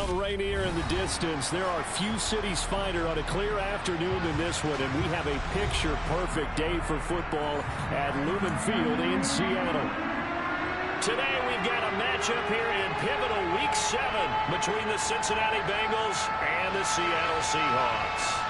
Mount Rainier in the distance. There are few cities finer on a clear afternoon than this one, and we have a picture-perfect day for football at Lumen Field in Seattle. Today we've got a matchup here in pivotal Week 7 between the Cincinnati Bengals and the Seattle Seahawks.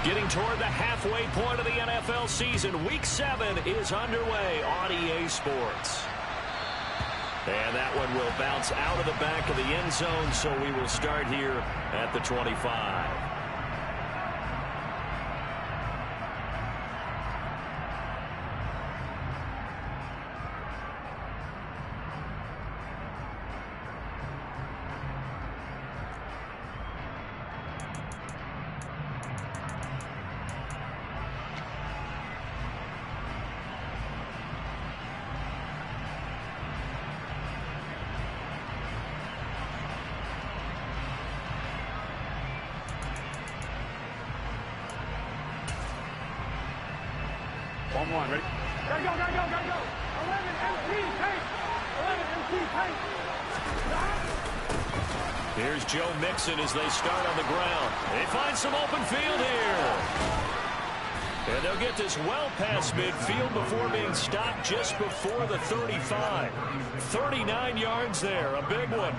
Getting toward the halfway point of the NFL season, Week 7 is underway on EA Sports. And that one will bounce out of the back of the end zone, so we will start here at the 25. One, ready? Gotta go. 11 MT tank. 11 MT tank. Here's Joe Mixon as they start on the ground. They find some open field here. And they'll get this well past midfield before being stopped just before the 35. 39 yards there, a big one.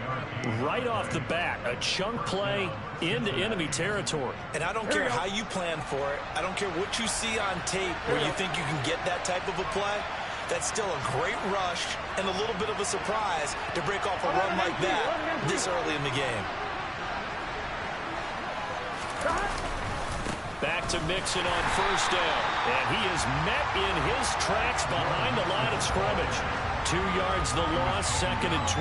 Right off the bat, a chunk play into enemy territory. And I don't care how you plan for it. I don't care what you see on tape where you think you can get that type of a play. That's still a great rush and a little bit of a surprise to break off a run like that this early in the game. Back to Mixon on first down. And he is met in his tracks behind the line of scrimmage. 2 yards the loss, 2nd and 12.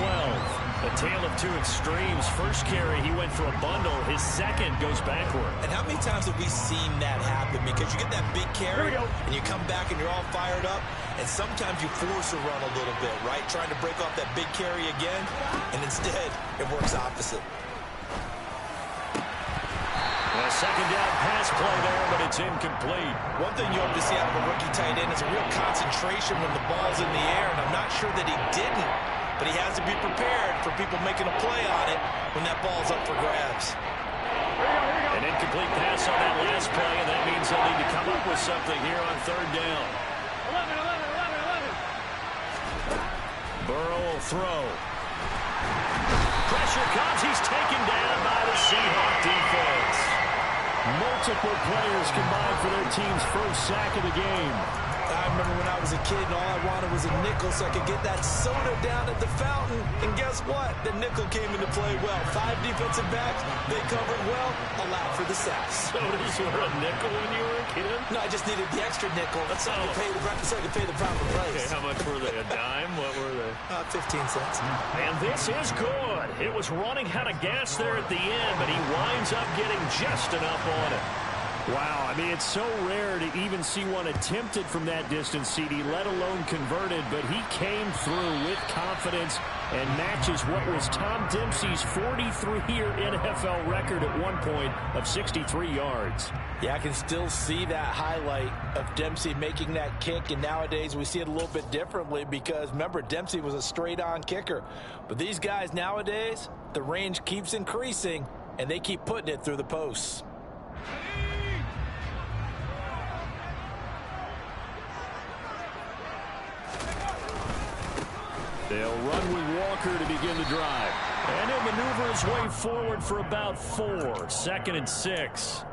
A tale of two extremes. First carry, he went for a bundle. His second goes backward. And how many times have we seen that happen? Because you get that big carry, and you come back and you're all fired up, and sometimes you force a run a little bit, right? Trying to break off that big carry again, and instead, it works opposite. A second down pass play there, but it's incomplete. One thing you hope to see out of a rookie tight end is a real concentration when the ball's in the air, and I'm not sure that he didn't, but he has to be prepared for people making a play on it when that ball's up for grabs. An incomplete pass on that last play, and that means they'll need to come up with something here on third down. 11. Burrow will throw. Pressure comes. He's taken down by the Seahawks defense. Multiple players combined for their team's first sack of the game. I remember when I was a kid and all I wanted was a nickel so I could get that soda down at the fountain. And guess what? The nickel came into play well. 5 defensive backs, they covered well, allowed for the sacks. Sodas were a nickel when you were a kid? No, I just needed the extra nickel. That's how to pay the proper price. Okay, how much were they? A dime? What were they? 15 cents. And this is good. It was running out of gas there at the end, but he winds up getting just enough on it. Wow, I mean, it's so rare to even see one attempted from that distance, CD, let alone converted, but he came through with confidence and matches what was Tom Dempsey's 43-year NFL record at one point of 63 yards. Yeah, I can still see that highlight of Dempsey making that kick, and nowadays we see it a little bit differently because, remember, Dempsey was a straight-on kicker. But these guys nowadays, the range keeps increasing, and they keep putting it through the posts. They'll run with Walker to begin the drive. And he'll maneuver his way forward for about 4. 2nd and 6.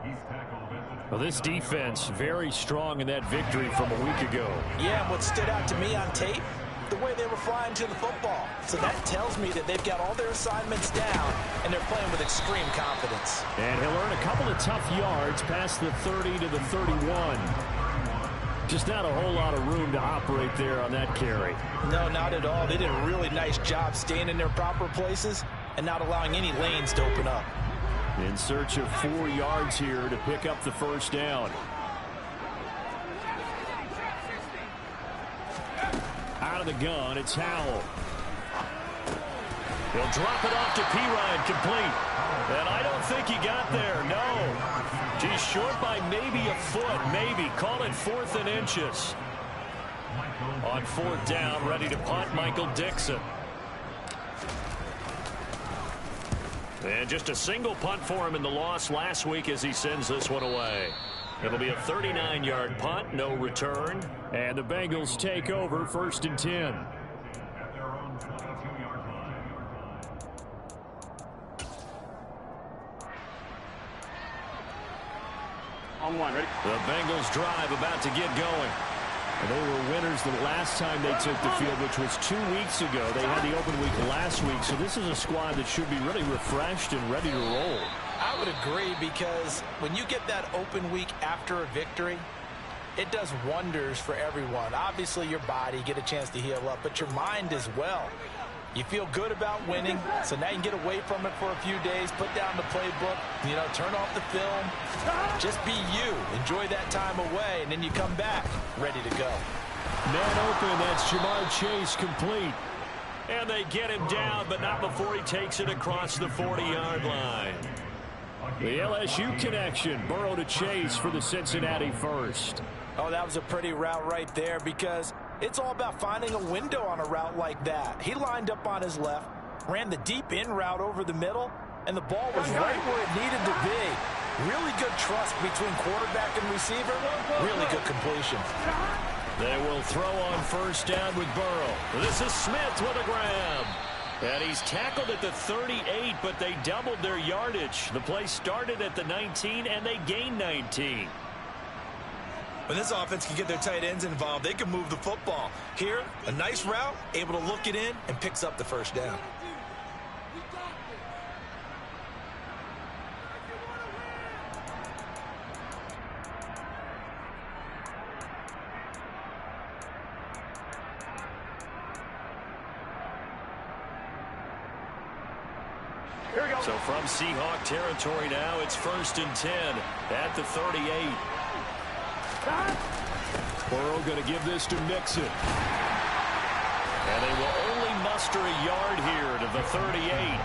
Well, this defense very strong in that victory from a week ago. Yeah, and what stood out to me on tape, the way they were flying to the football. So that tells me that they've got all their assignments down, and they're playing with extreme confidence. And he'll earn a couple of tough yards past the 30 to the 31. Just not a whole lot of room to operate there on that carry. No, not at all. They did a really nice job staying in their proper places and not allowing any lanes to open up. In search of 4 yards here to pick up the first down. Out of the gun, it's Howell. He'll drop it off to Pirine, complete. And I don't think he got there, no. He's short by maybe a foot, maybe. Call it 4th and inches. On 4th down, ready to punt, Michael Dixon. And just a single punt for him in the loss last week as he sends this one away. It'll be a 39-yard punt, no return. And the Bengals take over 1st and 10. On 1, ready? The Bengals drive about to get going. And they were winners the last time they took the field, which was 2 weeks ago. They had the open week last week, so this is a squad that should be really refreshed and ready to roll. I would agree, because when you get that open week after a victory, it does wonders for everyone. Obviously, your body, get a chance to heal up, but your mind as well. You feel good about winning, so now you can get away from it for a few days, put down the playbook, turn off the film. Just be you. Enjoy that time away, and then you come back ready to go. Man open, that's Jamar Chase, complete. And they get him down, but not before he takes it across the 40-yard line. The LSU connection, Burrow to Chase for the Cincinnati first. Oh, that was a pretty route right there, because it's all about finding a window on a route like that. He lined up on his left, ran the deep in route over the middle, and the ball was right where it needed to be. Really good trust between quarterback and receiver. Really good completion. They will throw on 1st down with Burrow. This is Smith with a grab. And he's tackled at the 38, but they doubled their yardage. The play started at the 19, and they gained 19. When this offense can get their tight ends involved, they can move the football. Here, a nice route, able to look it in, and picks up the 1st down. Here we go. So from Seahawk territory now, it's 1st and 10 at the 38. Burrow going to give this to Mixon. And they will only muster a yard here to the 38.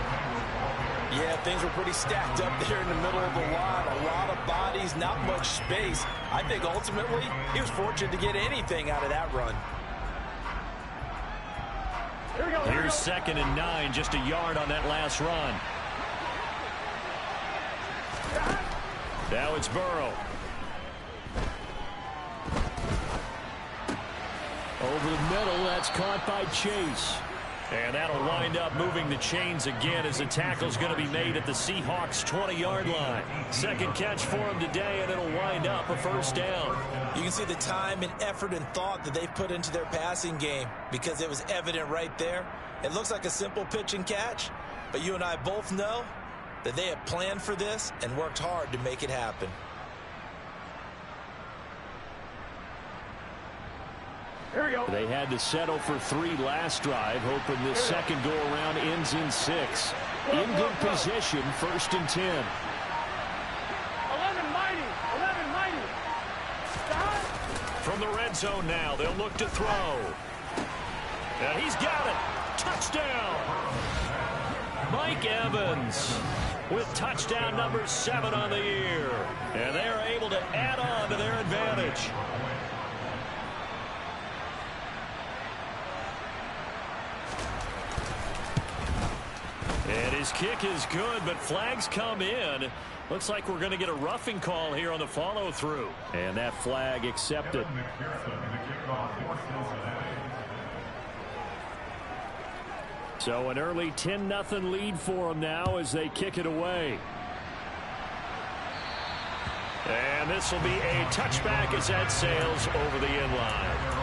Yeah, things were pretty stacked up there in the middle of the line. A lot of bodies, not much space. I think ultimately he was fortunate to get anything out of that run. Here we go. Here's 2nd and 9, just a yard on that last run. Now it's Burrow. Over the middle, that's caught by Chase. And that'll wind up moving the chains again as the tackle's going to be made at the Seahawks 20-yard line. 2nd catch for him today, and it'll wind up a 1st down. You can see the time and effort and thought that they've put into their passing game, because it was evident right there. It looks like a simple pitch and catch, but you and I both know that they have planned for this and worked hard to make it happen. Here we go. They had to settle for 3 last drive, hoping this second go-around ends in 6. In good position, 1st and 10. 11 mighty. 11 mighty. From the red zone now, they'll look to throw. And he's got it. Touchdown. Mike Evans with touchdown number 7 on the year. And they are able to add on to their advantage. And his kick is good, but flags come in. Looks like we're going to get a roughing call here on the follow-through. And that flag accepted. So an early 10-0 lead for them now as they kick it away. And this will be a touchback as that sails over the end line.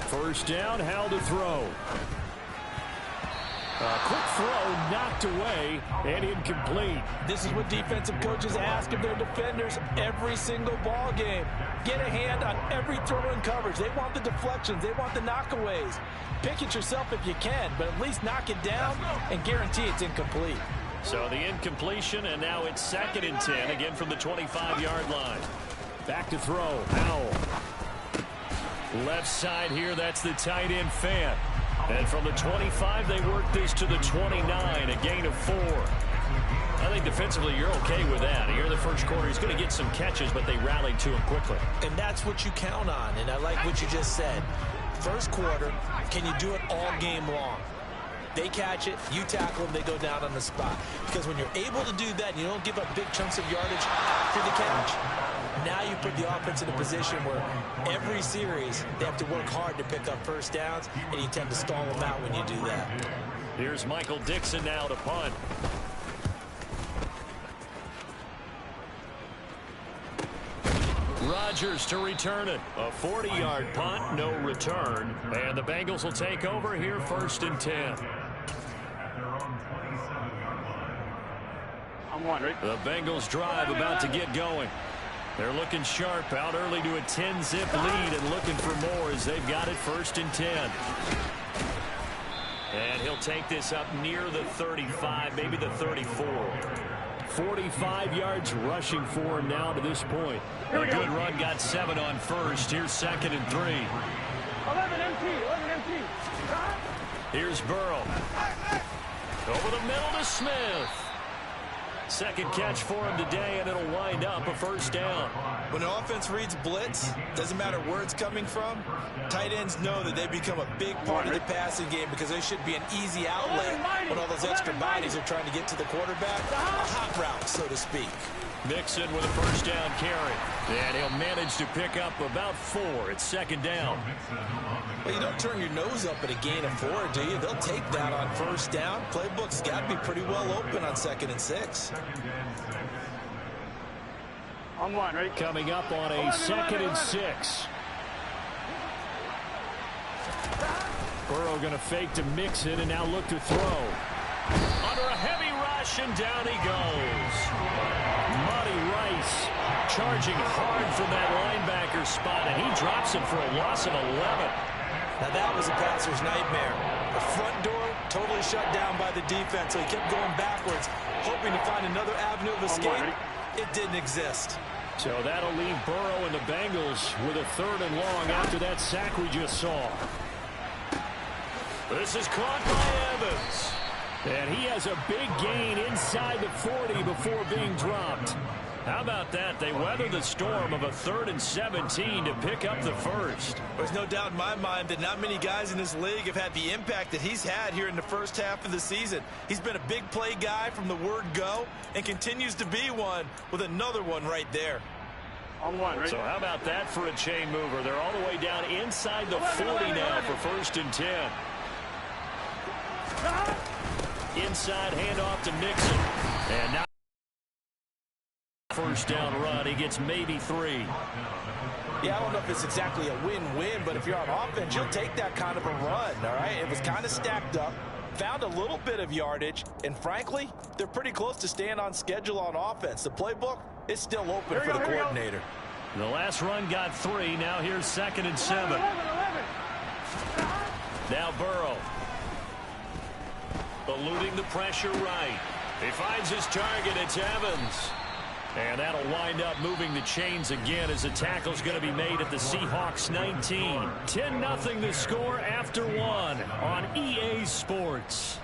First down, Howell to throw. Quick throw knocked away and incomplete. This is what defensive coaches ask of their defenders every single ball game. Get a hand on every throw in coverage. They want the deflections. They want the knockaways. Pick it yourself if you can, but at least knock it down and guarantee it's incomplete. So the incompletion, and now it's 2nd and 10, again from the 25-yard line. Back to throw. Howell. Left side here, that's the tight end Fant. And from the 25, they work this to the 29, a gain of 4. I think defensively you're okay with that. Here in the first quarter, he's going to get some catches, but they rallied to him quickly. And that's what you count on, and I like what you just said. First quarter, can you do it all game long? They catch it, you tackle them, they go down on the spot. Because when you're able to do that, you don't give up big chunks of yardage after the catch. Now you put the offense in a position where every series they have to work hard to pick up first downs, and you tend to stall them out when you do that. Here's Michael Dixon now to punt. Rodgers to return it. A 40-yard punt, no return. And the Bengals will take over here 1st and 10. The Bengals drive about to get going. They're looking sharp, out early to a 10-zip lead and looking for more as they've got it 1st and 10. And he'll take this up near the 35, maybe the 34. 45 yards rushing for him now to this point. A good run, got 7 on first. Here's 2nd and 3. 11 empty. Here's Burrow. Over the middle to Smith. Second catch for him today, and it'll wind up a 1st down. When an offense reads blitz, doesn't matter where it's coming from, tight ends know that they become a big part of the passing game because they should be an easy outlet when all those extra bodies are trying to get to the quarterback. A hot route, so to speak. Mixon with a 1st down carry. And he'll manage to pick up about 4. It's 2nd down. Well, you don't turn your nose up at a gain of 4, do you? They'll take that on 1st down. Playbook's got to be pretty well open on 2nd and 6. On 1, right? Coming up on a 2nd and 6. Burrow going to fake to Mixon and now look to throw. Under a heavy rush, and down he goes. Monty Rice charging hard from that linebacker spot, and he drops him for a loss of 11. Now that was a passer's nightmare. The front door totally shut down by the defense, so he kept going backwards, hoping to find another avenue of escape. It didn't exist. So that'll leave Burrow and the Bengals with a 3rd and long after that sack we just saw. This is caught by Evans. And he has a big gain inside the 40 before being dropped. How about that? They weather the storm of a 3rd and 17 to pick up the 1st. There's no doubt in my mind that not many guys in this league have had the impact that he's had here in the first half of the season. He's been a big play guy from the word go and continues to be one with another one right there. On 1, right? So how about that for a chain mover? They're all the way down inside the 40 now for 1st and 10. Inside handoff to Mixon. And now 1st down run. He gets maybe 3. Yeah, I don't know if it's exactly a win-win, but if you're on offense, you'll take that kind of a run, all right? It was kind of stacked up, found a little bit of yardage, and frankly, they're pretty close to staying on schedule on offense. The playbook is still open for the coordinator. The last run got 3. Now here's 2nd and 7. 11. Now Burrow. Eluding the pressure right. He finds his target. It's Evans. And that'll wind up moving the chains again as the tackle's going to be made at the Seahawks 19. 10-0 the score after 1 on EA Sports.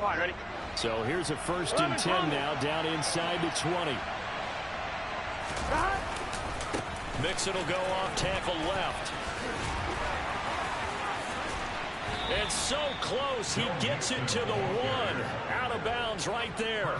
All right, ready? So here's a 1st and 10 now, down inside the 20. Mixon will go off tackle left. It's so close, he gets it to the 1. Out of bounds right there.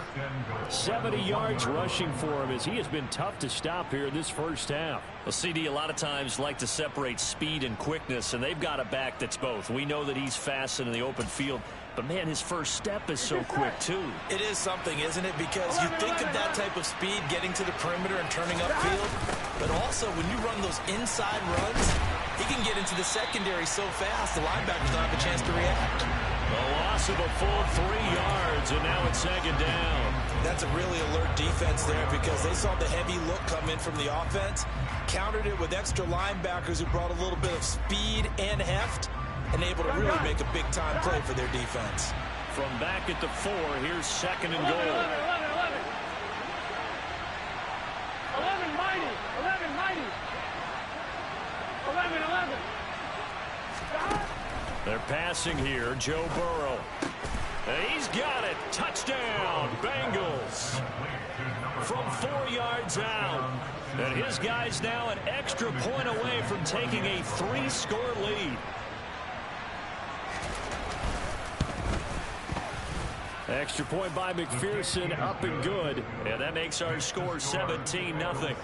70 yards rushing for him as he has been tough to stop here in this first half. Well, CD, a lot of times like to separate speed and quickness, and they've got a back that's both. We know that he's fast in the open field, but, man, his first step is so quick, too. It is something, isn't it? Because you think of that type of speed getting to the perimeter and turning upfield, but also when you run those inside runs, he can get into the secondary so fast the linebackers don't have a chance to react. A loss of a full 3 yards, and now it's 2nd down. That's a really alert defense there because they saw the heavy look come in from the offense, countered it with extra linebackers who brought a little bit of speed and heft, and able to really make a big-time play for their defense. From back at the 4, here's 2nd and goal. 11 mighty. 11 mighty. 11. They're passing here. Joe Burrow. And he's got it. Touchdown, Bengals. From 4 yards out. And his guy's now an extra point away from taking a 3-score lead. Extra point by McPherson, up and good. And that makes our score 17-0.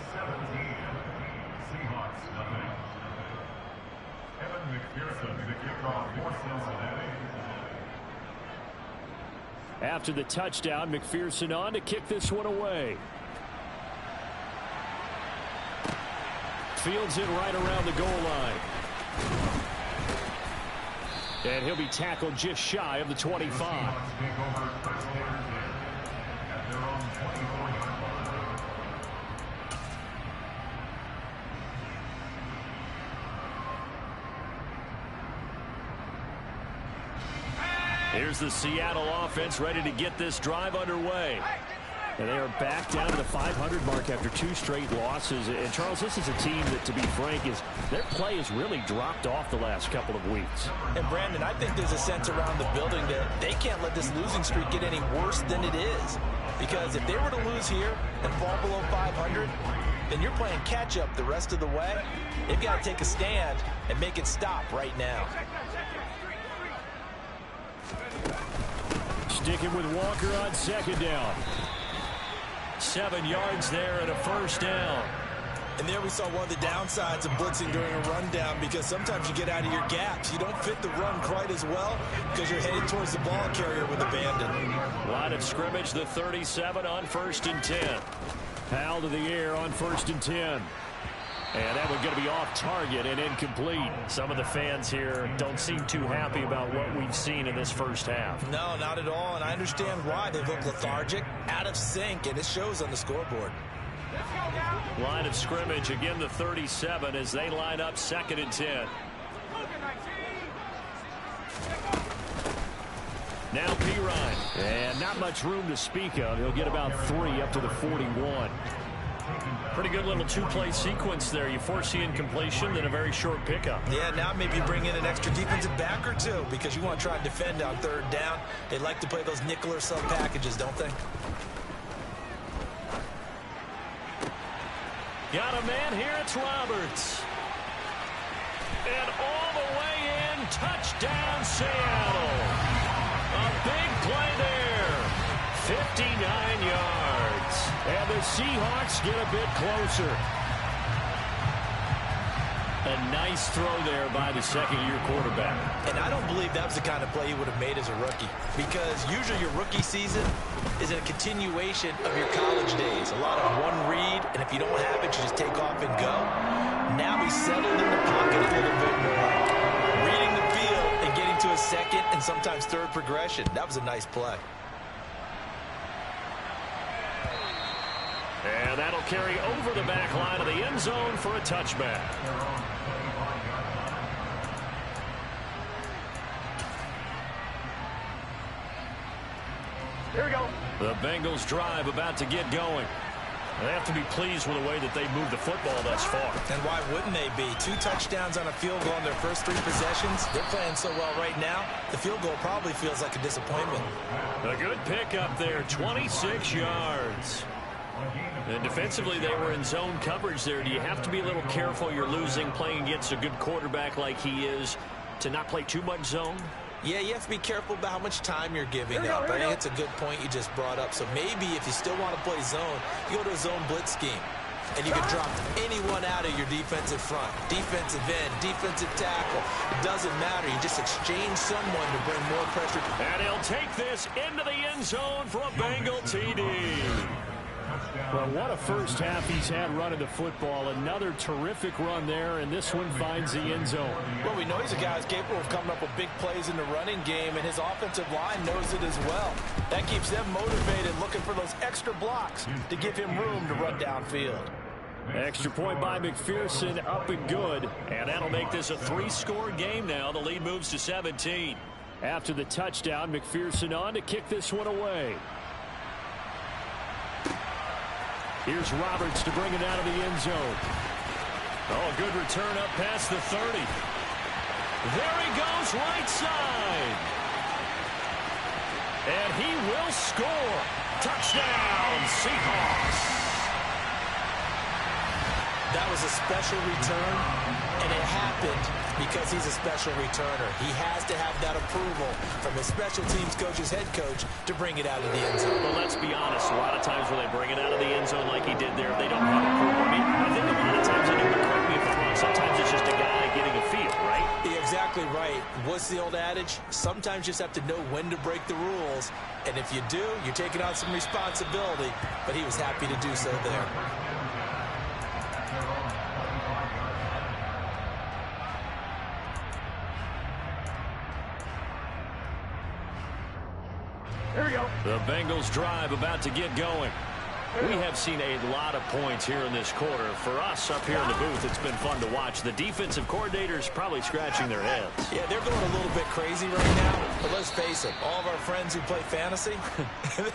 After the touchdown, McPherson on to kick this one away. Fields it right around the goal line. And he'll be tackled just shy of the 25. Here's the Seattle offense ready to get this drive underway. And they are back down to the 500 mark after 2 straight losses. And, Charles, this is a team that, to be frank, their play has really dropped off the last couple of weeks. And, Brandon, I think there's a sense around the building that they can't let this losing streak get any worse than it is. Because if they were to lose here and fall below 500, then you're playing catch-up the rest of the way. They've got to take a stand and make it stop right now. Sticking with Walker on 2nd down. 7 yards there and a 1st down. And there we saw one of the downsides of blitzing during a rundown, because sometimes you get out of your gaps. You don't fit the run quite as well because you're headed towards the ball carrier with abandon. Line of scrimmage, the 37 on 1st and 10. Powell to the air on 1st and 10. And that one's going to be off target and incomplete. Some of the fans here don't seem too happy about what we've seen in this first half. No, not at all, and I understand why. They look lethargic, out of sync, and it shows on the scoreboard. Line of scrimmage, again the 37 as they line up 2nd and 10. Now Pirine. And not much room to speak of. He'll get about 3 up to the 41. Pretty good little 2-play sequence there. You force the incompletion, then a very short pickup. Yeah, now maybe you bring in an extra defensive back or 2 because you want to try and defend on 3rd down. They like to play those nickel or sub packages, don't they? Got a man here, it's Roberts. And all the way in, touchdown Seattle. A big play there. 59 yards. And the Seahawks get a bit closer. A nice throw there by the 2nd-year quarterback. And I don't believe that was the kind of play he would have made as a rookie, because usually your rookie season is a continuation of your college days. A lot of one read, and if you don't have it, you just take off and go. Now he's settled in the pocket a little bit more, reading the field and getting to a 2nd and sometimes 3rd progression. That was a nice play. And that'll carry over the back line of the end zone for a touchback. Here we go. The Bengals drive about to get going. They have to be pleased with the way that they moved the football thus far. And why wouldn't they be? 2 touchdowns on a field goal in their first 3 possessions. They're playing so well right now, the field goal probably feels like a disappointment. A good pickup there, 26 yards. And defensively, they were in zone coverage there. Do you have to be a little careful? You're losing, playing against a good quarterback like he is, to not play too much zone? Yeah, you have to be careful about how much time you're giving up. I think it's a good point you just brought up. So maybe if you still want to play zone, you go to a zone blitz scheme. And you can drop anyone out of your defensive front. Defensive end, defensive tackle. It doesn't matter. You just exchange someone to bring more pressure. And he'll take this into the end zone for a Bengal TD. Well, what a first half he's had running the football. Another terrific run there, and this one finds the end zone. Well, we know he's a guy who's capable of coming up with big plays in the running game, and his offensive line knows it as well. That keeps them motivated, looking for those extra blocks to give him room to run downfield. Extra point by McPherson, up and good. And that'll make this a 3-score game now. The lead moves to 17. After the touchdown, McPherson on to kick this one away. Here's Roberts to bring it out of the end zone. Oh, good return up past the 30. There he goes, right side. And he will score. Touchdown, Seahawks. That was a special return, and it happened because he's a special returner. He has to have that approval from his special teams coach's head coach to bring it out of the end zone. Well, let's be honest. A lot of times when they bring it out of the end zone like he did there, they don't have approval. I mean, I think a lot of times they do, but correct me if I'm wrong. Sometimes it's just a guy getting a feel, right? You're exactly right. What's the old adage? Sometimes you just have to know when to break the rules, and if you do, you're taking on some responsibility, but he was happy to do so there. Here we go. The Bengals drive about to get going. We have seen a lot of points here in this quarter. For us up here in the booth, it's been fun to watch. The defensive coordinators probably scratching their heads. Yeah, they're going a little bit crazy right now, but let's face it, all of our friends who play fantasy,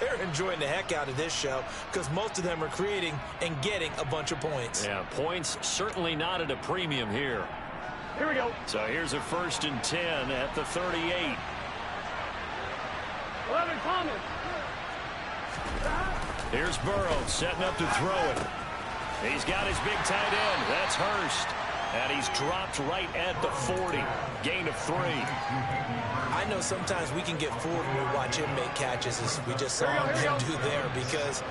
they're enjoying the heck out of this show because most of them are creating and getting a bunch of points. Yeah, points certainly not at a premium here. Here we go. So here's a 1st and 10 at the 38. 11 Thomas. Here's Burrow setting up to throw it. He's got his big tight end. That's Hurst. And he's dropped right at the 40. Gain of 3. I know sometimes we can get fooled when we watch him make catches, as we just saw him do there, because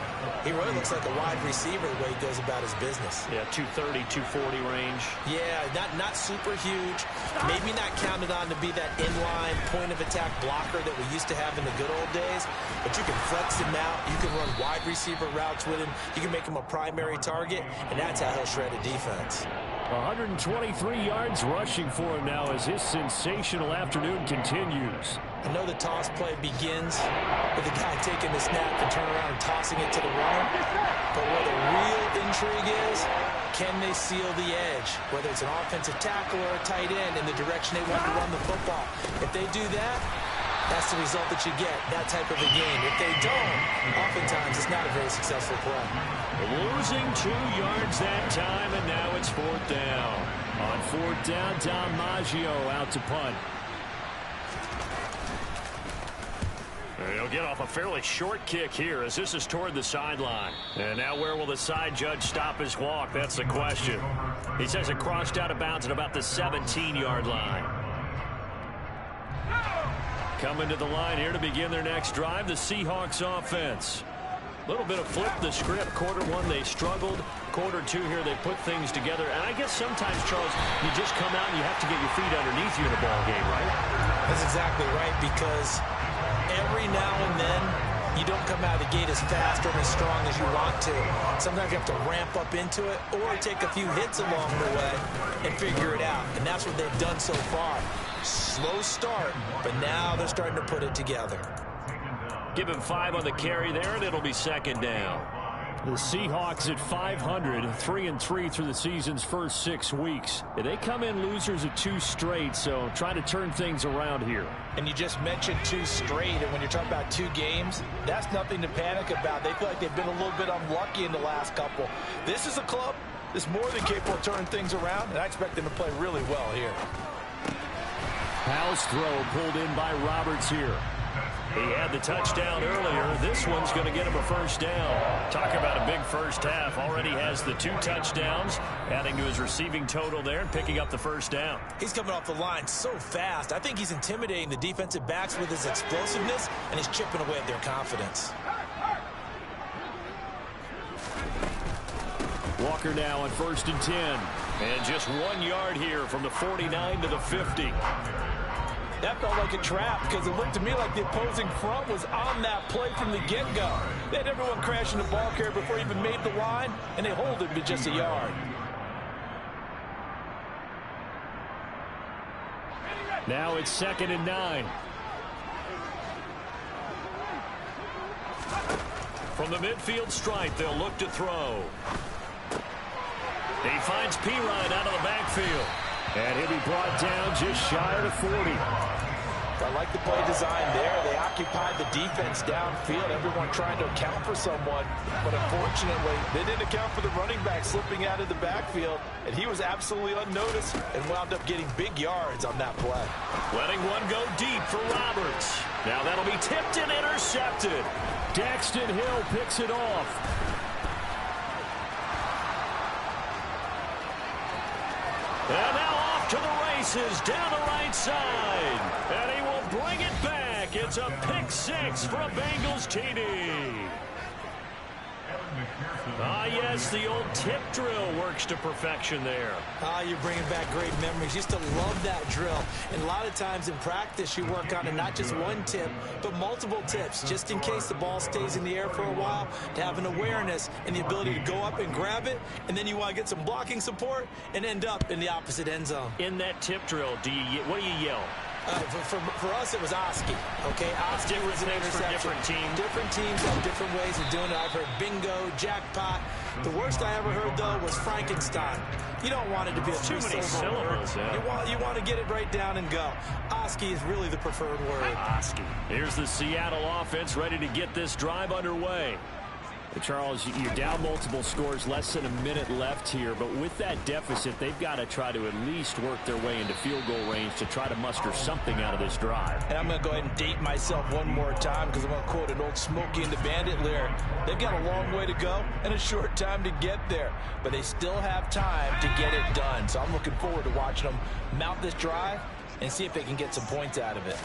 he really looks like a wide receiver the way he goes about his business. Yeah, 230, 240 range. Yeah, not super huge. Maybe not counted on to be that inline point-of-attack blocker that we used to have in the good old days, but you can flex him out. You can run wide receiver routes with him. You can make him a primary target, and that's how he'll shred a defense. 123 yards rushing for him now as his sensational afternoon continues. I know the toss play begins with the guy taking the snap and turning around and tossing it to the runner. But where the real intrigue is, can they seal the edge? Whether it's an offensive tackle or a tight end in the direction they want to run the football. If they do that, that's the result that you get, that type of a game. If they don't, oftentimes it's not a very successful play. Losing 2 yards that time, and now it's 4th down. On 4th down, Dom Maggio out to punt. He'll get off a fairly short kick here as this is toward the sideline. And now where will the side judge stop his walk? That's the question. He says it crossed out of bounds at about the 17-yard line. Coming to the line here to begin their next drive, the Seahawks offense. A little bit of flip the script. Quarter 1, they struggled. Quarter 2 here, they put things together. And I guess sometimes, Charles, you just come out and you have to get your feet underneath you in a ball game, right? That's exactly right, because every now and then you don't come out of the gate as fast or as strong as you want to. Sometimes you have to ramp up into it or take a few hits along the way and figure it out. And that's what they've done so far. Slow start, but now they're starting to put it together. Give him 5 on the carry there, and it'll be 2nd down. The Seahawks at 500, 3-3 through the season's first 6 weeks. They come in losers of 2 straight, so trying to turn things around here. And you just mentioned 2 straight, and when you're talking about 2 games, that's nothing to panic about. They feel like they've been a little bit unlucky in the last couple. This is a club that's more than capable of turning things around, and I expect them to play really well here. Powell's throw pulled in by Roberts here. He had the touchdown earlier. This one's going to get him a first down. Talk about a big first half. Already has the 2 touchdowns, adding to his receiving total there and picking up the first down. He's coming off the line so fast. I think he's intimidating the defensive backs with his explosiveness, and he's chipping away at their confidence. Walker now on 1st and 10. And just 1 yard here from the 49 to the 50. That felt like a trap because it looked to me like the opposing front was on that play from the get-go. They had everyone crashing the ball carrier before he even made the line, and they hold him to just a yard. Now it's 2nd and 9. From the midfield stripe, they'll look to throw. He finds Pirine out of the backfield. And he'll be brought down just shy of the 40. I like the play design there. They occupied the defense downfield, everyone trying to account for someone. But unfortunately, they didn't account for the running back slipping out of the backfield. And he was absolutely unnoticed and wound up getting big yards on that play. Letting one go deep for Roberts. Now that'll be tipped and intercepted. Daxton Hill picks it off. And now off to the races down the right side. And he will bring it back. It's a pick 6 for a Bengals TD. Ah, yes, the old tip drill works to perfection there. You're bringing back great memories. Used to love that drill. And a lot of times in practice, you work on it not just one tip, but multiple tips, just in case the ball stays in the air for a while, to have an awareness and the ability to go up and grab it, and then you want to get some blocking support and end up in the opposite end zone. In that tip drill, what do you yell? For us, it was Oski. Okay, Oski was an interception. Different teams. Different teams have different ways of doing it. I've heard bingo, jackpot. The worst I ever heard, though, was Frankenstein. You don't want it to be a too many syllables. Yeah. You want to get it right down and go. Oski is really the preferred word. Oski. Here's the Seattle offense ready to get this drive underway. Charles, you're down multiple scores, less than a minute left here, but with that deficit, they've got to try to at least work their way into field goal range to try to muster something out of this drive. And I'm going to go ahead and date myself one more time because I'm going to quote an old Smokey and the Bandit lyric. They've got a long way to go and a short time to get there, but they still have time to get it done. So I'm looking forward to watching them mount this drive and see if they can get some points out of it.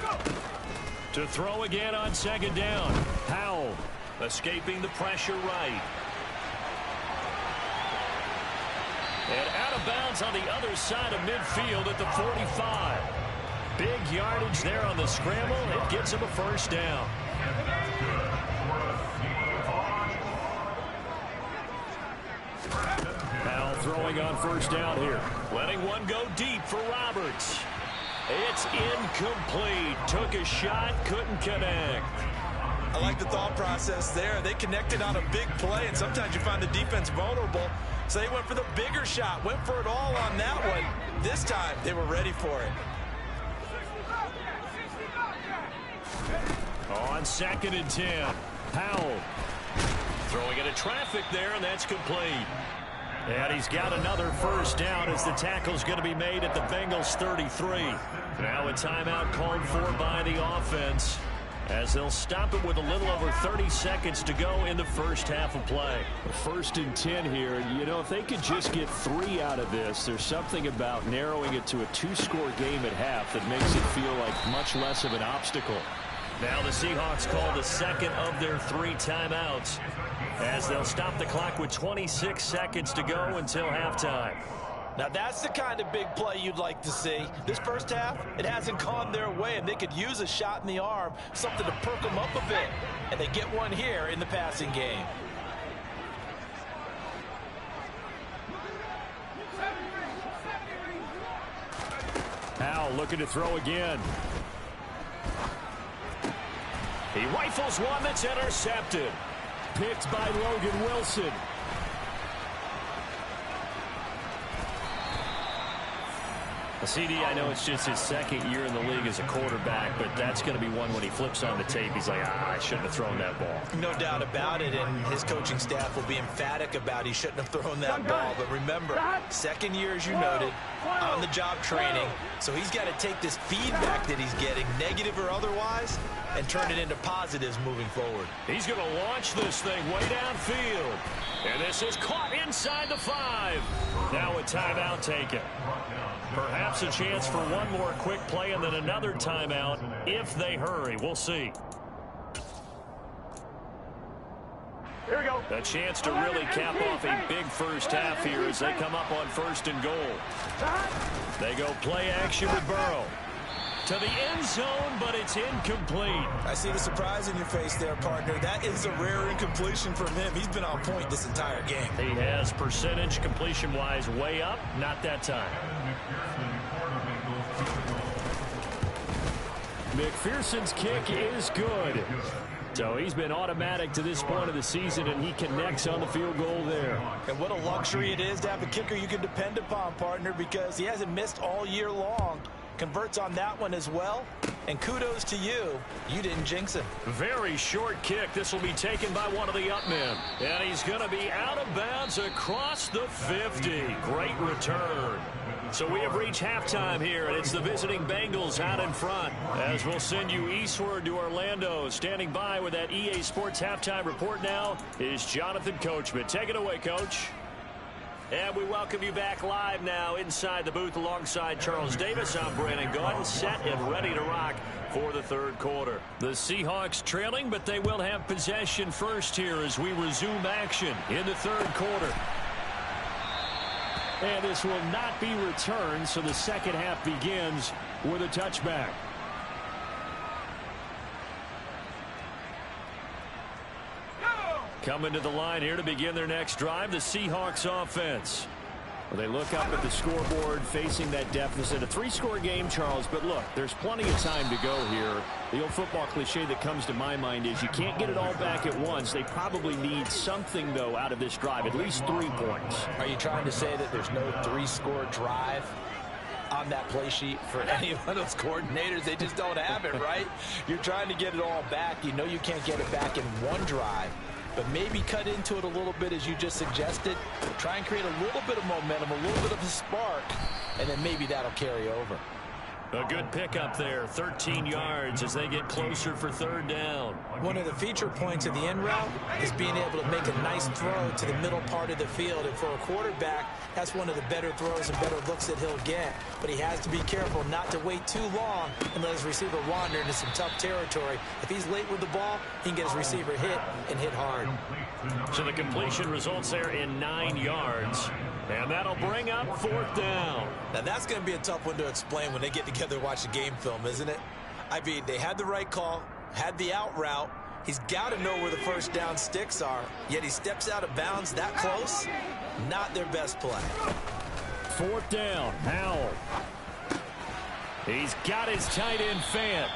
To throw again on 2nd down, Powell. Escaping the pressure right. And out of bounds on the other side of midfield at the 45. Big yardage there on the scramble. It gets him a first down. Powell throwing on 1st down here. Letting one go deep for Roberts. It's incomplete. Took a shot, couldn't connect. I like the thought process there. They connected on a big play, and sometimes you find the defense vulnerable. So they went for the bigger shot, went for it all on that one. This time, they were ready for it. On 2nd and 10, Powell throwing into traffic there, and that's complete. And he's got another first down as the tackle's going to be made at the Bengals 33. Now a timeout called for by the offense, as they'll stop it with a little over 30 seconds to go in the first half of play. 1st and 10 here. You know, if they could just get 3 out of this, there's something about narrowing it to a 2-score game at half that makes it feel like much less of an obstacle. Now the Seahawks call the 2nd of their 3 timeouts, as they'll stop the clock with 26 seconds to go until halftime. Now that's the kind of big play you'd like to see. This first half, it hasn't gone their way, and they could use a shot in the arm, something to perk them up a bit. And they get one here in the passing game. Powell looking to throw again. He rifles one that's intercepted. Picked by Logan Wilson. CD, I know it's just his second year in the league as a quarterback, but that's going to be one when he flips on the tape. He's like, I shouldn't have thrown that ball. No doubt about it, and his coaching staff will be emphatic about he shouldn't have thrown that ball. But remember, second year, as you noted, on-the-job training. So he's got to take this feedback that he's getting, negative or otherwise, and turn it into positives moving forward. He's going to launch this thing way downfield. And this is caught inside the 5. Now a timeout taken. Perhaps a chance for one more quick play and then another timeout if they hurry. We'll see. Here we go. A chance to really cap off a big first half here as they come up on 1st and goal. They go play action with Burrow. To the end zone, but it's incomplete. I see the surprise in your face there, partner. That is a rare incompletion from him. He's been on point this entire game. He has percentage completion-wise way up. Not that time. McPherson's kick is good. So he's been automatic to this point of the season, and he connects on the field goal there. And what a luxury it is to have a kicker you can depend upon, partner, because he hasn't missed all year long. Converts on that one as well. And kudos to you. You didn't jinx him. Very short kick. This will be taken by one of the up men. And he's going to be out of bounds across the 50. Great return. So we have reached halftime here, and it's the visiting Bengals out in front. As we'll send you eastward to Orlando. Standing by with that EA Sports halftime report now is Jonathan Coachman. Take it away, Coach. And we welcome you back live now inside the booth alongside Charles Davis. I'm Brandon Gaudin, set and ready to rock for the third quarter. The Seahawks trailing, but they will have possession first here as we resume action in the third quarter. And this will not be returned, so the second half begins with a touchback. Coming to the line here to begin their next drive, the Seahawks offense. Well, they look up at the scoreboard facing that deficit. A 3-score game, Charles, but look, there's plenty of time to go here. The old football cliche that comes to my mind is you can't get it all back at once. They probably need something, though, out of this drive, at least 3 points. Are you trying to say that there's no 3-score drive on that play sheet for any of those coordinators? They just don't have it, right? You're trying to get it all back. You know you can't get it back in one drive. But maybe cut into it a little bit as you just suggested. Try and create a little bit of momentum, a little bit of a spark, and then maybe that'll carry over. A good pickup there, 13 yards as they get closer for third down. One of the feature points of the end route is being able to make a nice throw to the middle part of the field. And for a quarterback, that's one of the better throws and better looks that he'll get. But he has to be careful not to wait too long and let his receiver wander into some tough territory. If he's late with the ball, he can get his receiver hit and hit hard. So the completion results there in 9 yards. And that'll bring up fourth down. Now that's going to be a tough one to explain when they get together and watch the game film, isn't it? I mean, they had the right call, had the out route. He's got to know where the first down sticks are, yet he steps out of bounds that close. Not their best play. Fourth down, Howell. He's got his tight end Fant.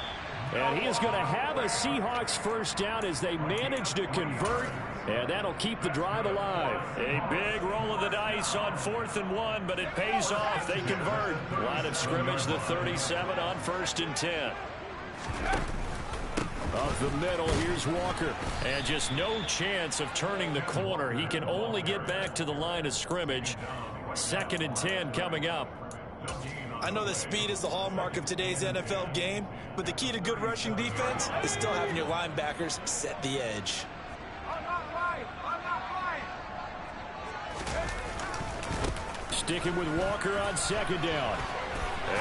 And he is going to have a Seahawks first down as they manage to convert. And that'll keep the drive alive. A big roll of the dice on 4th and 1, but it pays off. They convert. Line of scrimmage, the 37 on 1st and 10. Up the middle, here's Walker. And just no chance of turning the corner. He can only get back to the line of scrimmage. 2nd and 10 coming up. I know that speed is the hallmark of today's NFL game, but the key to good rushing defense is still having your linebackers set the edge. Sticking with Walker on 2nd down.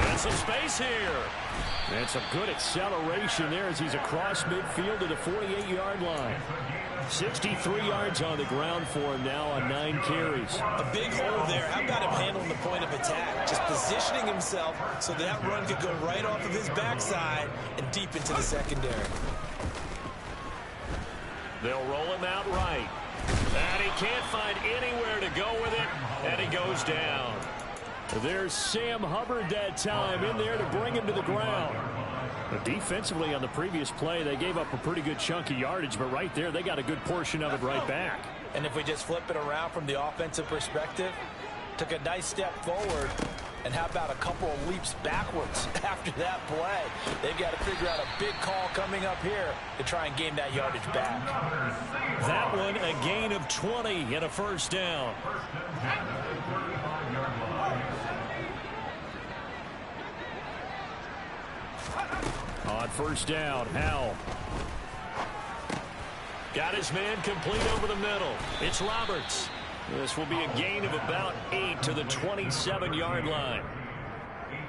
And some space here. And some good acceleration there as he's across midfield to the 48-yard line. 63 yards on the ground for him now on 9 carries. A big hole there. How about him handling the point of attack? Just positioning himself so that run could go right off of his backside and deep into the secondary. They'll roll him out right. And he can't find anywhere to go with it. And he goes down. There's Sam Hubbard that time in there to bring him to the ground. Defensively on the previous play, they gave up a pretty good chunk of yardage, but right there, they got a good portion of it right back. And if we just flip it around from the offensive perspective, took a nice step forward, and how about a couple of leaps backwards after that play? They've got to figure out a big call coming up here to try and gain that yardage back. That one, a gain of 20 and a first down. On first down, Howell. Got his man complete over the middle. It's Roberts. This will be a gain of about 8 to the 27-yard line.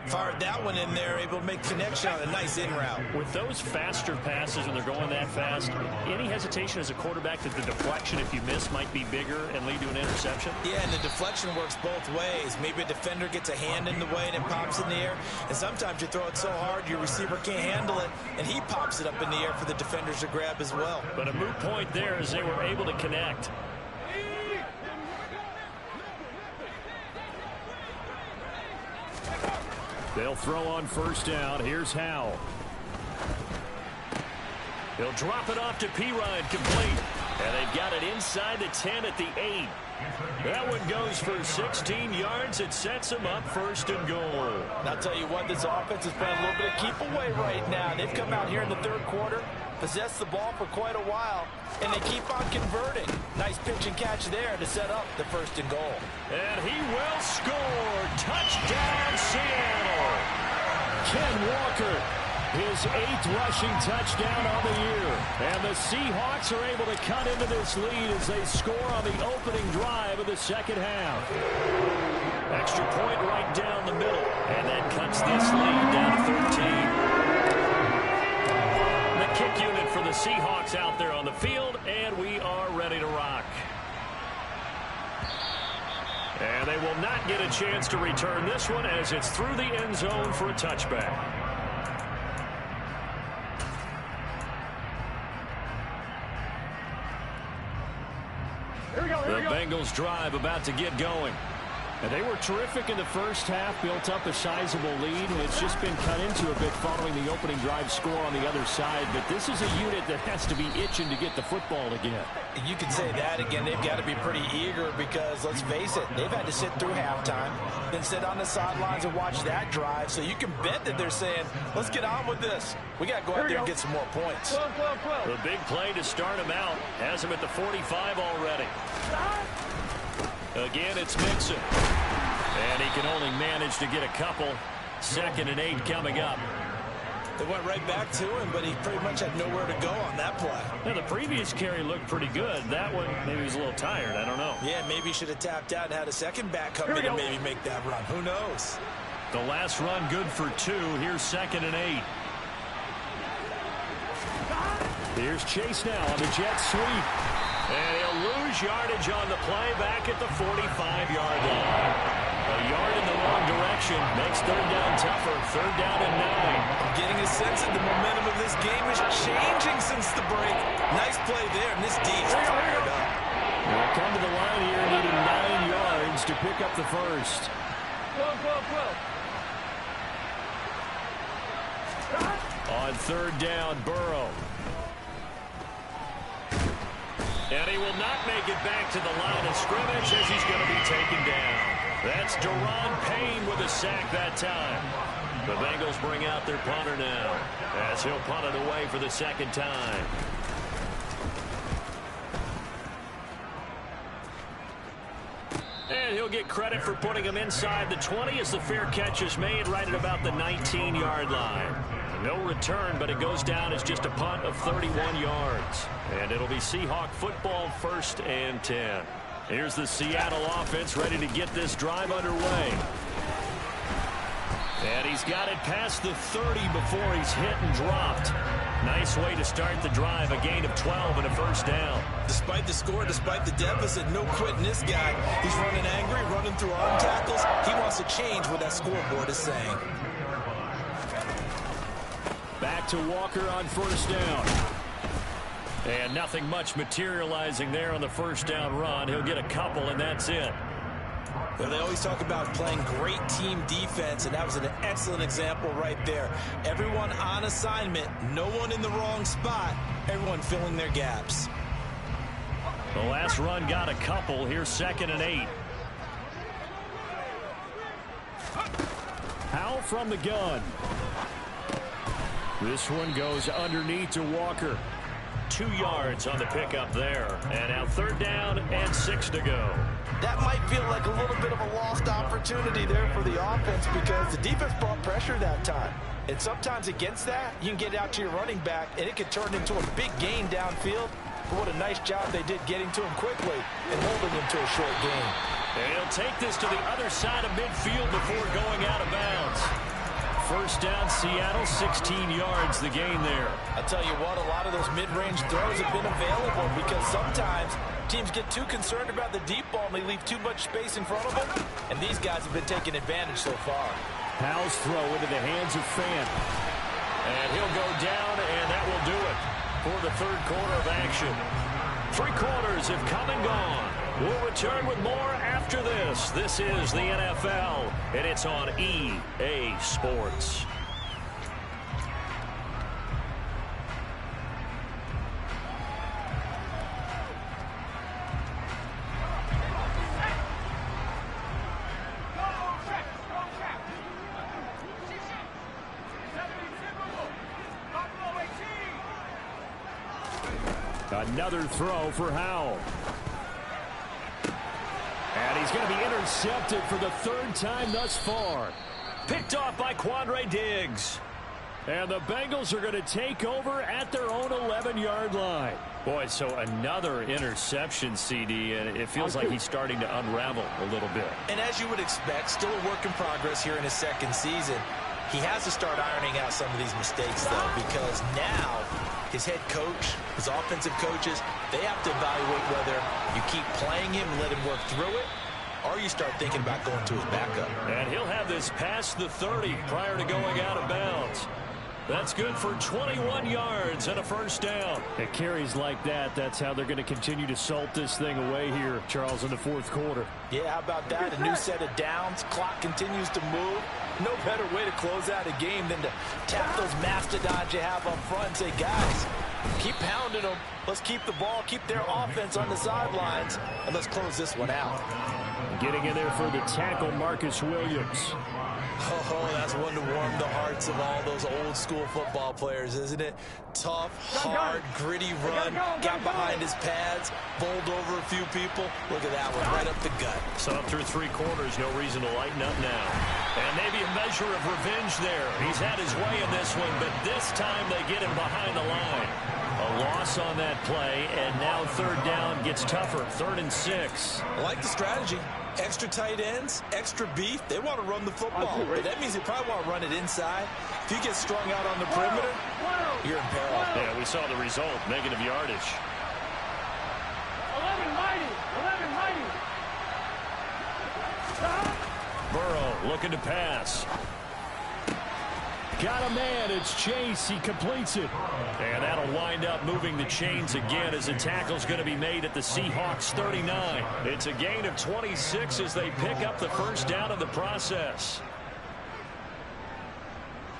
Fired that one in there, able to make connection on a nice in route. With those faster passes when they're going that fast, any hesitation as a quarterback that the deflection, if you miss, might be bigger and lead to an interception? Yeah, and the deflection works both ways. Maybe a defender gets a hand in the way and it pops in the air. And sometimes you throw it so hard your receiver can't handle it, and he pops it up in the air for the defenders to grab as well. But a moot point there as they were able to connect. They'll throw on first down. Here's Howell. He'll drop it off to Pirine, complete. And they've got it inside the 10 at the 8. That one goes for 16 yards. It sets them up first and goal. And I'll tell you what, this offense is playing a little bit of keep away right now. They've come out here in the third quarter, possessed the ball for quite a while, and they keep on converting. Nice pitch and catch there to set up the first and goal. And he will score. Touchdown, Seattle. Ken Walker, his 8th rushing touchdown on the year. And the Seahawks are able to cut into this lead as they score on the opening drive of the second half. Extra point right down the middle. And that cuts this lead down to 13. The kick unit for the Seahawks out there on the field, and we are ready to rock. And they will not get a chance to return this one as it's through the end zone for a touchback. The Bengals drive about to get going. And they were terrific in the first half, built up a sizable lead, and it's just been cut into a bit following the opening drive score on the other side. But this is a unit that has to be itching to get the football again. You can say that again. They've got to be pretty eager because, let's face it, they've had to sit through halftime, then sit on the sidelines and watch that drive. So you can bet that they're saying, let's get on with this. We got to go out there and get some more points. The big play to start him out has him at the 45 already. Again, it's Mixon. And he can only manage to get a couple. 2nd and 8 coming up. They went right back to him, but he pretty much had nowhere to go on that play. Now, the previous carry looked pretty good. That one, maybe he was a little tired. I don't know. Yeah, maybe he should have tapped out and had a second back come in and maybe make that run. Who knows? The last run good for 2. Here's 2nd and 8. Here's Chase now on the jet sweep. And he'll lose yardage on the play back at the 45-yard line. A yard in the wrong direction makes 3rd down tougher. 3rd down and 9. I'm getting a sense that the momentum of this game is changing since the break. Nice play there, and this D is fired up. They'll come to the line here needing 9 yards to pick up the first. On 3rd down, Burrow. And he will not make it back to the line of scrimmage as he's going to be taken down. That's Deron Payne with a sack that time. The Bengals bring out their punter now as he'll punt it away for the 2nd time. And he'll get credit for putting him inside the 20 as the fair catch is made right at about the 19-yard line. No return, but it goes down as just a punt of 31 yards. And it'll be Seahawk football 1st and 10. Here's the Seattle offense ready to get this drive underway. And he's got it past the 30 before he's hit and dropped. Nice way to start the drive, a gain of 12 and a 1st down. Despite the score, despite the deficit, no quitting this guy. He's running angry, running through arm tackles. He wants to change what that scoreboard is saying. Back to Walker on 1st down. And nothing much materializing there on the 1st down run. He'll get a couple, and that's it. You know, they always talk about playing great team defense, and that was an excellent example right there. Everyone on assignment, no one in the wrong spot, everyone filling their gaps. The last run got a couple. Here's 2nd and 8. Howell from the gun. This one goes underneath to Walker. 2 yards on the pickup there. And now 3rd down and 6 to go. That might feel like a little bit of a lost opportunity there for the offense because the defense brought pressure that time. And sometimes against that, you can get it out to your running back, and it could turn into a big gain downfield. But what a nice job they did getting to him quickly and holding him to a short gain. And he'll take this to the other side of midfield before going out of bounds. 1st down, Seattle, 16 yards the gain there. I'll tell you what, a lot of those mid-range throws have been available because sometimes teams get too concerned about the deep ball and they leave too much space in front of them. And these guys have been taking advantage so far. Powell's throw into the hands of Fant. And he'll go down, and that will do it for the 3rd quarter of action. 3 quarters have come and gone. We'll return with more after this. This is the NFL, and it's on EA Sports. Another throw for Howell. And he's going to be intercepted for the 3rd time thus far. Picked off by Quandre Diggs. And the Bengals are going to take over at their own 11-yard line. Boy, so another interception, CD, and it feels like he's starting to unravel a little bit. And as you would expect, still a work in progress here in his 2nd season. He has to start ironing out some of these mistakes, though, because now his head coach, his offensive coaches, they have to evaluate whether you keep playing him and let him work through it, or you start thinking about going to his backup. And he'll have this past the 30 prior to going out of bounds. That's good for 21 yards and a 1st down. It carries like that. That's how they're going to continue to salt this thing away here, Charles, in the 4th quarter. Yeah, how about that? A new set of downs. Clock continues to move. No better way to close out a game than to tap those mastodons you have up front and say, guys, keep pounding them. Let's keep the ball, keep their offense on the sidelines, and let's close this one out. Getting in there for the tackle, Marcus Williams. Oh, that's one to warm the hearts of all those old school football players, isn't it? Tough, hard, gritty run, got behind his pads, bowled over a few people. Look at that one, right up the gut. So through 3 quarters, no reason to lighten up now. And maybe a measure of revenge there. He's had his way in this one, but this time they get him behind the line. A loss on that play, and now 3rd down gets tougher, 3rd and 6. I like the strategy. Extra tight ends, extra beef. They want to run the football. But that means they probably want to run it inside. If you get strung out on the perimeter, you're in peril. Yeah, we saw the result, negative yardage. 11 mighty. Burrow looking to pass. Got a man. It's Chase. He completes it. And that'll wind up moving the chains again as the tackle's going to be made at the Seahawks 39. It's a gain of 26 as they pick up the 1st down in the process.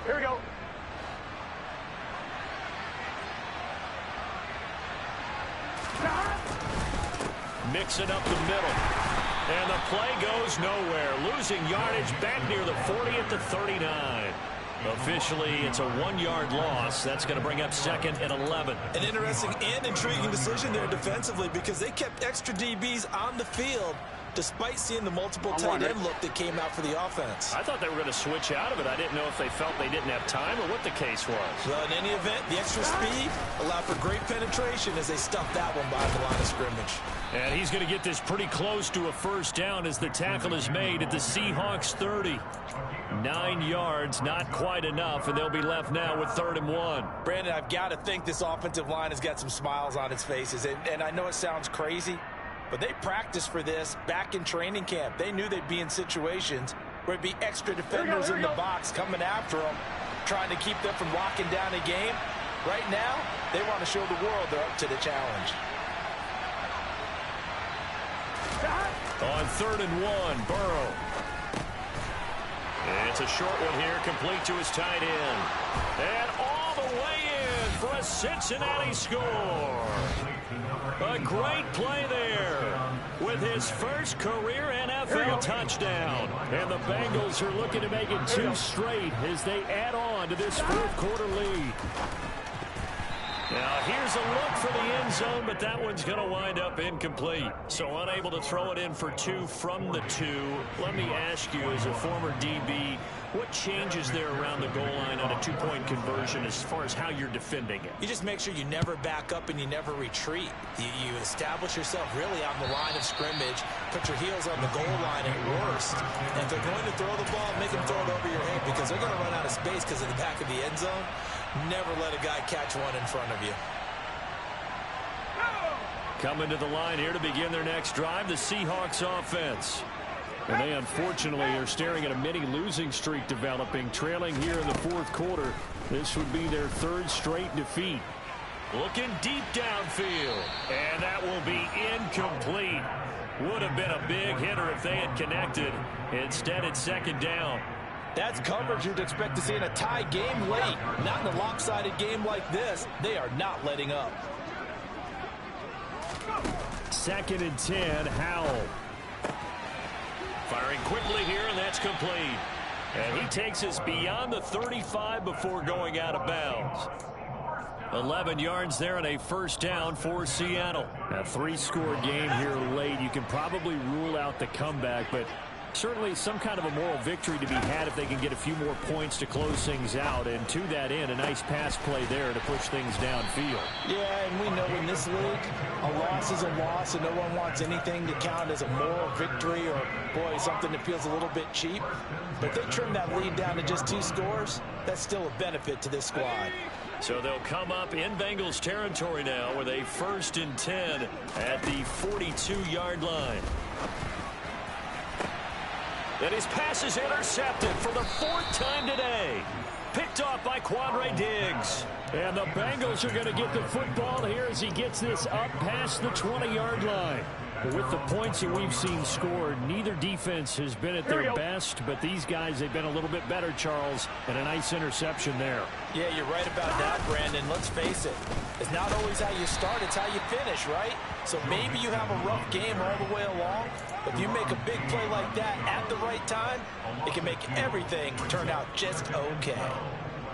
Here we go. Mixing up the middle. And the play goes nowhere. Losing yardage back near the 40 at the 39. Officially, it's a 1-yard loss. That's going to bring up 2nd and 11. An interesting and intriguing decision there defensively because they kept extra DBs on the field despite seeing the multiple tight end look that came out for the offense. I thought they were going to switch out of it. I didn't know if they felt they didn't have time or what the case was. Well, in any event, the extra speed allowed for great penetration as they stuffed that one by the line of scrimmage. And he's going to get this pretty close to a 1st down as the tackle is made at the Seahawks 30. 9 yards, not quite enough, and they'll be left now with 3rd and 1. Brandon, I've got to think this offensive line has got some smiles on its faces, and I know it sounds crazy, but they practiced for this back in training camp. They knew they'd be in situations where it'd be extra defenders in the box coming after them, trying to keep them from locking down a game. Right now, they want to show the world they're up to the challenge. On 3rd and 1, Burrow. And it's a short one here, complete to his tight end. And all the way in for a Cincinnati score. A great play there with his first career NFL touchdown. And the Bengals are looking to make it 2 straight as they add on to this 4th quarter lead. Now, here's a look for the end zone, but that one's going to wind up incomplete. So unable to throw it in for 2 from the 2. Let me ask you, as a former DB, what changes there around the goal line on a 2-point conversion as far as how you're defending it? You just make sure you never back up and you never retreat. You establish yourself really on the line of scrimmage, put your heels on the goal line at worst. And if they're going to throw the ball, make them throw it over your head because they're going to run out of space because of the back of the end zone. Never let a guy catch one in front of you. Coming to the line here to begin their next drive, the Seahawks offense. And they unfortunately are staring at a mini losing streak developing, trailing here in the 4th quarter. This would be their 3rd straight defeat. Looking deep downfield, and that will be incomplete. Would have been a big hitter if they had connected. Instead, it's 2nd down. That's coverage you'd expect to see in a tie game late. Not in a lopsided game like this. They are not letting up. 2nd and 10, Howell. Firing quickly here, and that's complete. And he takes us beyond the 35 before going out of bounds. 11 yards there and a 1st down for Seattle. A 3-score game here late. You can probably rule out the comeback, but certainly some kind of a moral victory to be had if they can get a few more points to close things out. And to that end, a nice pass play there to push things downfield. Yeah, and we know in this league, a loss is a loss, and no one wants anything to count as a moral victory or, boy, something that feels a little bit cheap. But they trim that lead down to just 2 scores. That's still a benefit to this squad. So they'll come up in Bengals territory now with a 1st and 10 at the 42-yard line. And his pass is intercepted for the 4th time today. Picked off by Quandre Diggs. And the Bengals are going to get the football here as he gets this up past the 20-yard line. With the points that we've seen scored, neither defense has been at their best, but these guys, they've been a little bit better, Charles, and a nice interception there. Yeah, you're right about that, Brandon. Let's face it. It's not always how you start, it's how you finish, right? So maybe you have a rough game all the way along, but if you make a big play like that at the right time, it can make everything turn out just okay.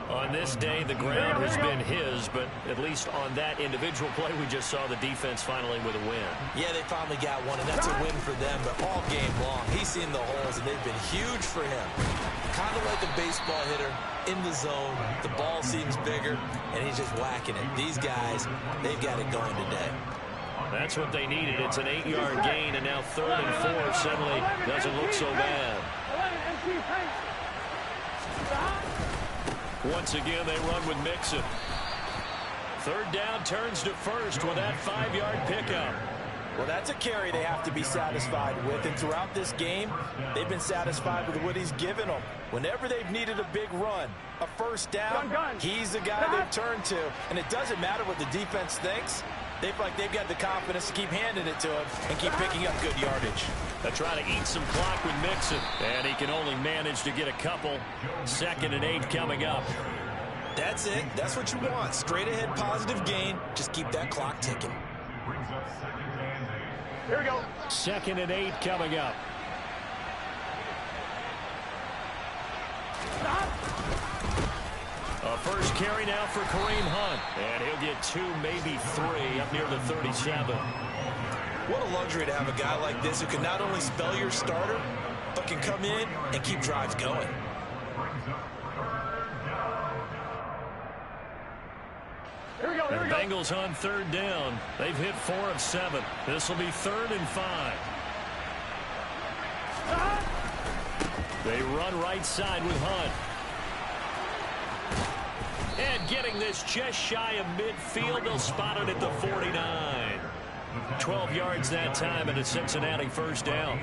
On this day, the ground has been his, but at least on that individual play, we just saw the defense finally with a win. Yeah, they finally got one, and that's a win for them, but all game long, he's seen the holes, and they've been huge for him. Kind of like a baseball hitter in the zone. The ball seems bigger, and he's just whacking it. These guys, they've got it going today. That's what they needed. It's an 8-yard gain, and now 3rd and 4 suddenly doesn't look so bad. Once again, they run with Mixon. 3rd down turns to 1st with that 5-yard pickup. Well, that's a carry they have to be satisfied with, and throughout this game, they've been satisfied with what he's given them. Whenever they've needed a big run, a 1st down, he's the guy they've turned to, and it doesn't matter what the defense thinks. They feel like they've got the confidence to keep handing it to him and keep picking up good yardage. They try to eat some clock with Mixon, and he can only manage to get a couple. 2nd and 8 coming up. That's it. That's what you want. Straight ahead positive gain. Just keep that clock ticking. Here we go. 2nd and 8 coming up. A first carry now for Kareem Hunt. And he'll get 2, maybe 3 up near the 37. What a luxury to have a guy like this who can not only spell your starter, but can come in and keep drives going. Here we go. The Bengals on 3rd down. They've hit 4 of 7. This will be 3rd and 5. They run right side with Hunt. And getting this just shy of midfield, they'll spot it at the 49. 12 yards that time, and a Cincinnati 1st down.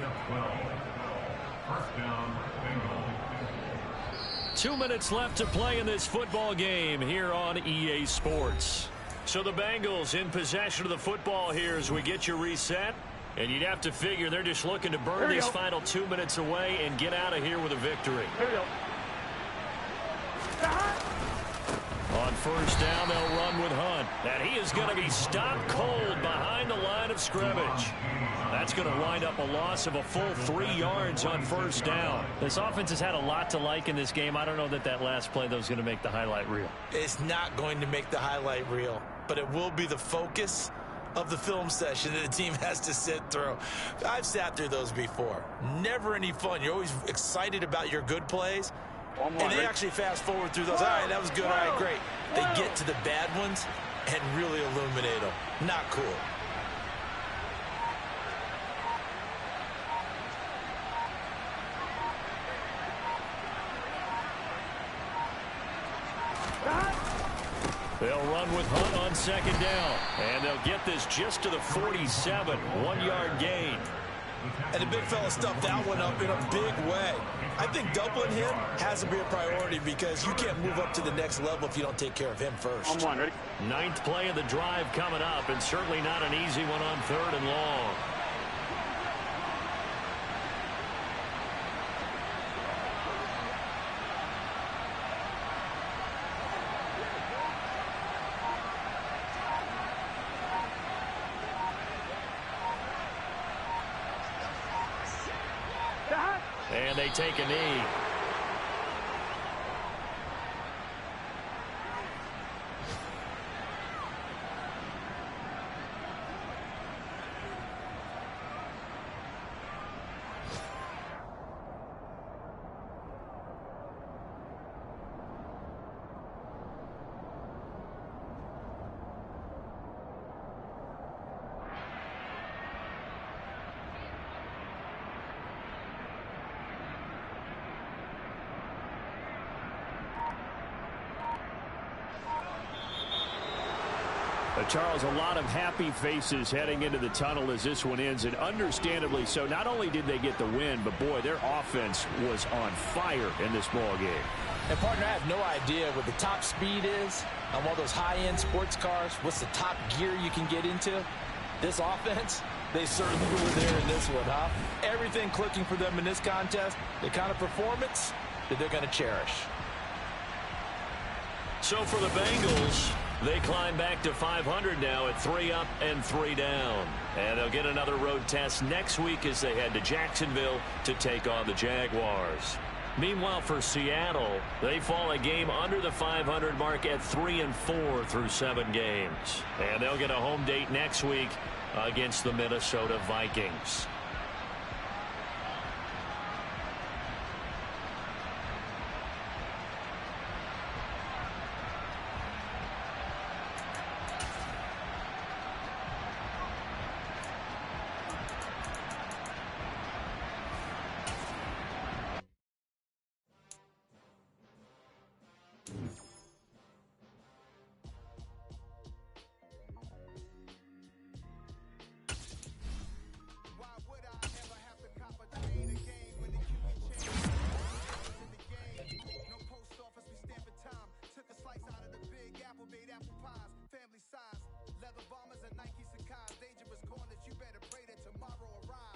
2 minutes left to play in this football game here on EA Sports. So the Bengals in possession of the football here as we get you reset. And you'd have to figure they're just looking to burn these final 2 minutes away and get out of here with a victory. Here we go. On first down, they'll run with Hunt. And he is going to be stopped cold behind the line of scrimmage. That's going to wind up a loss of a full 3 yards on first down. This offense has had a lot to like in this game. I don't know that last play, though, is going to make the highlight reel. It's not going to make the highlight reel, but it will be the focus of the film session that the team has to sit through. I've sat through those before. Never any fun. You're always excited about your good plays. And they actually fast forward through those. All right, that was good. All right, great. They get to the bad ones and really illuminate them. Not cool. They'll run with Hunt on second down. And they'll get this just to the 47. 1 yard gain. And the big fella stuffed that one up in a big way. I think doubling him has to be a priority because you can't move up to the next level if you don't take care of him first. On one, ready? 9th play of the drive coming up, and certainly not an easy one on 3rd and long. And they take a knee. Charles, a lot of happy faces heading into the tunnel as this one ends, and understandably so. Not only did they get the win, but, boy, their offense was on fire in this ball game. And, partner, I have no idea what the top speed is on one of those high-end sports cars. What's the top gear you can get into? This offense, they certainly were there in this one, huh? Everything clicking for them in this contest, the kind of performance that they're going to cherish. So for the Bengals, they climb back to 500 now at 3 up and 3 down. And they'll get another road test next week as they head to Jacksonville to take on the Jaguars. Meanwhile, for Seattle, they fall a game under the 500 mark at 3-4 through 7 games. And they'll get a home date next week against the Minnesota Vikings.